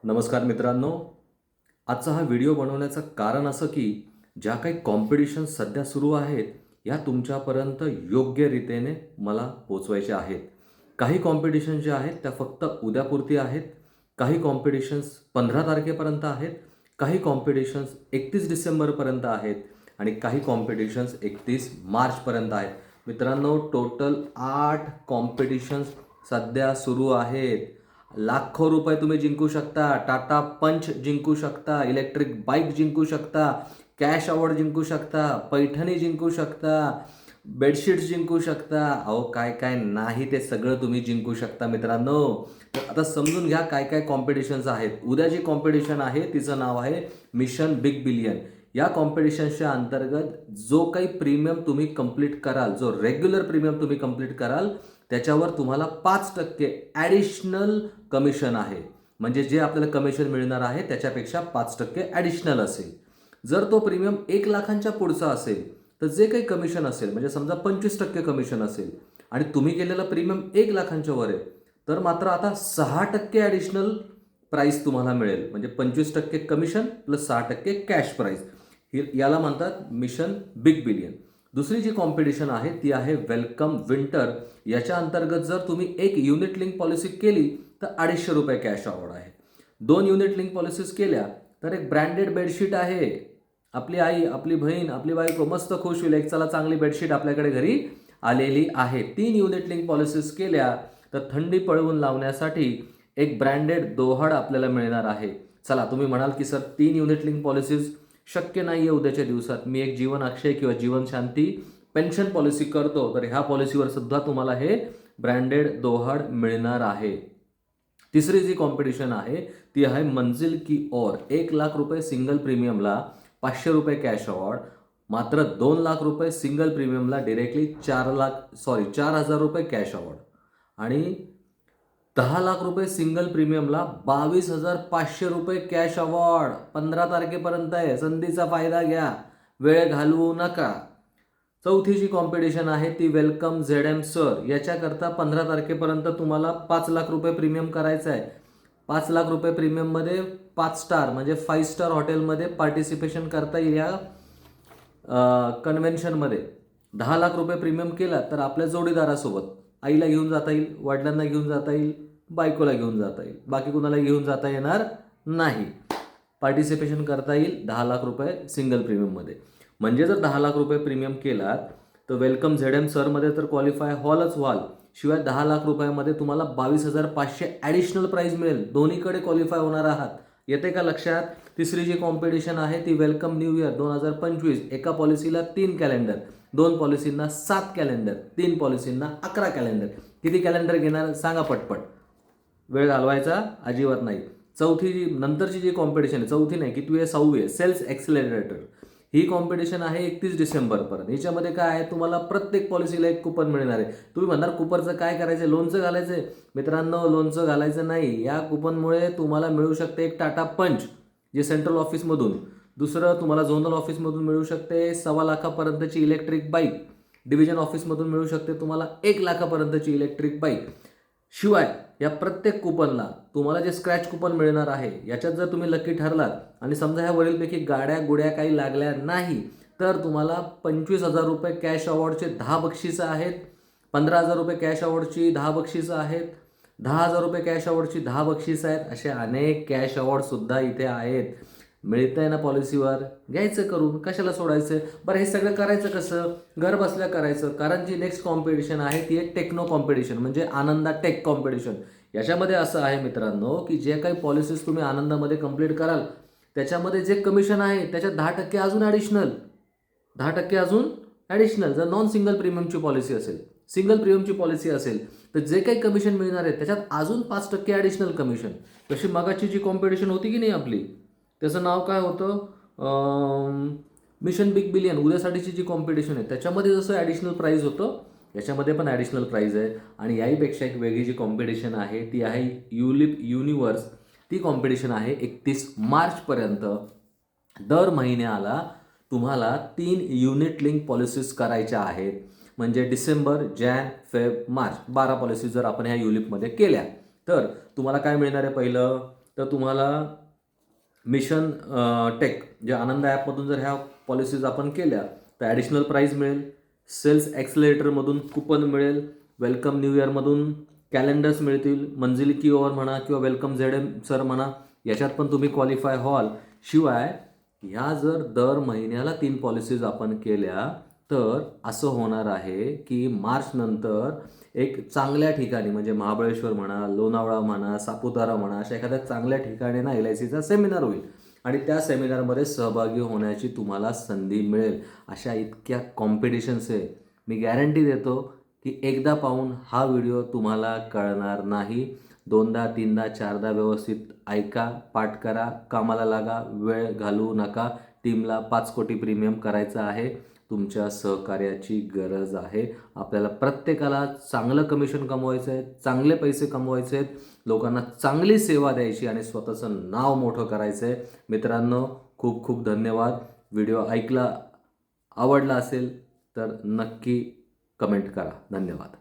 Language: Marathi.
नमस्कार मित्रांनो. आजचा हा व्हिडिओ बनवण्याचं कारण असं की ज्या काही कॉम्पिटिशन सध्या सुरू आहेत या तुमच्यापर्यंत योग्य रीतीने मला पोचवायच्या आहेत. काही कॉम्पिटिशन जे आहेत त्या फक्त उद्यापुरती आहेत. काही कॉम्पिटिशन्स 15 तारखेपर्यंत आहेत. काही कॉम्पिटिशन्स 31 डिसेंबरपर्यंत आहेत आणि काही कॉम्पिटिशन्स 31 मार्चपर्यंत आहेत. मित्रांनो, टोटल 8 कॉम्पिटिशन्स सध्या सुरू आहेत. लाखो रुपये तुम्ही जिंकू शकता. टाटा पंच जिंकू शकता, इलेक्ट्रिक बाईक जिंकू शकता, कॅश अवॉर्ड जिंकू शकता, पैठणी जिंकू शकता, बेडशीट्स जिंकू शकता. अहो, काय काय नाही ते सगळं तुम्ही जिंकू शकता मित्रांनो. तर आता समजून घ्या काय काय कॉम्पिटिशन्स आहेत. उद्या जी कॉम्पिटिशन आहे तिचं नाव आहे मिशन बिग बिलियन. या कॉम्पिटिशन्सच्या अंतर्गत जो काही प्रीमियम तुम्ही कंप्लीट कराल, जो रेग्युलर प्रीमियम तुम्ही कंप्लीट कराल त्याच्यावर तुम्हाला 5% ॲडिशनल कमिशन आहे. म्हणजे जे आपल्याला कमिशन मिळणार आहे त्याच्यापेक्षा 5% ॲडिशनल असेल. जर तो प्रीमियम 1 लाखांच्या पुढचा असेल तर जे काही कमिशन असेल, म्हणजे समजा 25% कमिशन असेल आणि तुम्ही केलेलं प्रीमियम 1 लाखांच्या वर आहे, तर मात्र आता 6% ॲडिशनल प्राईस तुम्हाला मिळेल. म्हणजे 25% कमिशन प्लस 6% कॅश प्राईज. याला म्हणतात मिशन बिग बिलियन. दुसरी जी कॉम्पिटिशन आहे ती आहे वेलकम विंटर. याच्या अंतर्गत जर तुम्ही एक युनिट लिंक पॉलिसी केली तर ₹250 कॅश अवॉर्ड आहे. 2 युनिट लिंक पॉलिसीज केल्या तर एक ब्रँडेड बेडशीट आहे. आपली आई, आपली बहीण, आपली बायको मस्त खुश होईल. एक चला चांगली बेडशीट आपल्याकडे घरी आलेली आहे. 3 युनिट लिंक पॉलिसीज केल्या तर थंडी पळवून लावण्यासाठी एक ब्रँडेड दोहड आपल्याला मिळणार आहे. चला, तुम्ही म्हणाल की सर 3 युनिट लिंक पॉलिसीज शक्य नाही आहे उद्याच्या दिवसात. मी एक जीवन अक्षय किंवा जीवन शांती पेन्शन पॉलिसी करतो, तर ह्या पॉलिसीवर सुद्धा तुम्हाला हे ब्रँडेड दोहड मिळणार आहे. तिसरी जी कॉम्पिटिशन आहे ती आहे मंजिल की ओर. 1 लाख रुपये सिंगल प्रीमियमला, ₹500 कॅश अवॉर्ड. मात्र 2 लाख रुपये सिंगल प्रीमियमला डिरेक्टली 4,000 रुपये कॅश अवॉर्ड. आणि 10 लाख रुपये सिंगल प्रीमियमला 22,500 रुपये कॅश अवॉर्ड. 15 तारखेपर्यंत आहे. संधीचा फायदा घ्या, वेळ घालवू नका. चौथी जी कॉम्पिटिशन आहे ती वेलकम झेड सर. याच्याकरता 15 तारखेपर्यंत तुम्हाला 5 लाख रुपये प्रीमियम करायचं आहे. 5 लाख रुपये प्रीमियममध्ये 5 स्टार म्हणजे 5 स्टार हॉटेलमध्ये पार्टिसिपेशन करता येईल. या कन्व्हेन्शनमध्ये 10 लाख रुपये प्रीमियम केला तर आपल्या जोडीदारासोबत आईला घेऊन जाता येईल, वडिलांना घेऊन जाता येईल, बायकोला घेऊन जाता येईल, बाकी कुणाला घेऊन जाता येणार नाही. पार्टिसिपेशन करता येईल 10 लाख रुपये सिंगल प्रीमियममध्ये. म्हणजे जर 10 लाख रुपये प्रीमियम केलात तर वेलकम झेड सरमध्ये तर क्वालिफाय हॉलच व्हाल. शिवाय 10 लाख रुपयामध्ये तुम्हाला 22,500 ॲडिशनल प्राईज मिळेल. दोन्हीकडे क्वालिफाय होणार आहात. येते का लक्षात? तिसरी जी कॉम्पिटिशन आहे ती वेलकम न्यू इयर 2025. एका पॉलिसीला 3 कॅलेंडर, 2 पॉलिसींना 7 कॅलेंडर, 3 पॉलिसींना 11 कॅलेंडर. किती कॅलेंडर घेणार सांगा पटपट. वेळ घालवायचा अजिबात नाही. नंतरची जी कॉम्पिटिशन आहे, चौथी नाही कितवी आहे, 6वी आहे, सेल्स एक्सेलरेटर. ही कॉम्पिटिशन आहे 31 डिसेंबरपर्यंत. याच्यामध्ये काय आहे, तुम्हाला प्रत्येक पॉलिसीला एक कुपन मिळणार आहे. तुम्ही म्हणणार कुपनचं काय करायचं, लोणचं घालायचं आहे? मित्रांनो, लोणचं घालायचं नाही. या कुपनमुळे तुम्हाला मिळू शकते एक टाटा पंच जे सेंट्रल ऑफिसमधून. दुसरं तुम्हाला झोनल ऑफिसमधून मिळू शकते 1.25 लाखापर्यंतची इलेक्ट्रिक बाईक. डिव्हिजन ऑफिसमधून मिळू शकते तुम्हाला 1 लाखापर्यंतची इलेक्ट्रिक बाईक. शिवाय या प्रत्येक कुपनला तुम्हाला जे स्क्रॅच कुपन मिळणार आहे, याच्यात जर तुम्ही लकी ठरलात आणि समजा ह्या वरीलपैकी गाड्या गुड्या काही लागल्या नाही तर तुम्हाला 25,000 रुपये कॅश अवॉर्डचे 10 बक्षिसं आहेत. 15,000 रुपये कॅश अवॉर्डची 10 बक्षिसं आहेत. 10,000 रुपये कॅश अवॉर्डची 10 बक्षिसं आहेत. असे अनेक कॅश अवॉर्डसुद्धा इथे आहेत. मिळतंय ना पॉलिसीवर, घ्यायचं करून, कशाला सोडायचं. बरं, हे सगळं करायचं कसं? घर बसल्या करायचं. कारण जी नेक्स्ट कॉम्पिटिशन आहे ती एक टेक्नो कॉम्पिटिशन म्हणजे आनंदा टेक कॉम्पिटिशन. याच्यामध्ये असं आहे मित्रांनो की जे काही पॉलिसीज तुम्ही आनंदामध्ये कंप्लीट कराल त्याच्यामध्ये जे कमिशन आहे त्याच्यात 10% अजून ॲडिशनल. 10% अजून ॲडिशनल. जर नॉन सिंगल प्रीमियमची पॉलिसी असेल, सिंगल प्रीमियमची पॉलिसी असेल तर जे काही कमिशन मिळणार आहे त्याच्यात अजून 5% ॲडिशनल कमिशन. तशी मागाची जी कॉम्पिटिशन होती की नाही आपली, त्याचं नाव काय होतं, मिशन बिग बिलियन. उद्यासाठीची जी कॉम्पिटिशन आहे त्याच्यामध्ये जसं ॲडिशनल प्राईज होतं याच्यामध्ये पण ॲडिशनल प्राईज आहे. आणि याहीपेक्षा एक वेगळी जी कॉम्पिटिशन आहे ती आहे युलिप युनिवर्स. ती कॉम्पिटिशन आहे 31 मार्चपर्यंत. दर महिन्याला तुम्हाला 3 युनिट लिंक पॉलिसीज करायच्या आहेत. म्हणजे December, Jan, Feb, March 12 policies जर आपण ह्या युलिपमध्ये केल्या तर तुम्हाला काय मिळणार आहे? पहिलं तर तुम्हाला मिशन टेक जे आनंद ॲपमधून जर ह्या पॉलिसीज आपण केल्या तर ॲडिशनल प्राईज मिळेल. सेल्स ॲक्सिलेटरमधून कुपन मिळेल. वेलकम न्यू इयरमधून कॅलेंडर्स मिळतील. मंजिल की ओर म्हणा किंवा वेलकम ZM सर म्हणा, याच्यात पण तुम्ही क्वालिफाय व्हाल. शिवाय ह्या जर दर महिन्याला 3 पॉलिसीज आपण केल्या तर असं होणार आहे की मार्च नंतर एक चांगल्या ठिकाणी म्हणजे महाबळेश्वर म्हणा, लोणावळा म्हणा, सापुतारा म्हणा, अशा एखाद्या चांगल्या ठिकाणी ना LICचा सेमिनार होईल आणि त्या सेमिनारमध्ये सहभागी होण्याची तुम्हाला संधी मिळेल. अशा इतक्या कॉम्पिटिशन्स आहे. मी गॅरंटी देतो की एकदा पाहून हा व्हिडिओ तुम्हाला कळणार नाही. 2दा 3दा 4दा व्यवस्थित ऐका, पाठ करा, कामाला लागा, वेळ घालवू नका. टीमला 5 कोटी प्रीमियम करायचं आहे. तुमच्या सहकार्याची गरज आहे. आपल्याला प्रत्येकाला चांगलं कमिशन कमवायचं आहे, चांगले पैसे कमवायचे आहेत, लोकांना चांगली सेवा द्यायची आणि स्वतःचं नाव मोठं करायचं आहे. मित्रांनो, खूप खूप धन्यवाद. व्हिडिओ आवडला असेल तर नक्की कमेंट करा. धन्यवाद.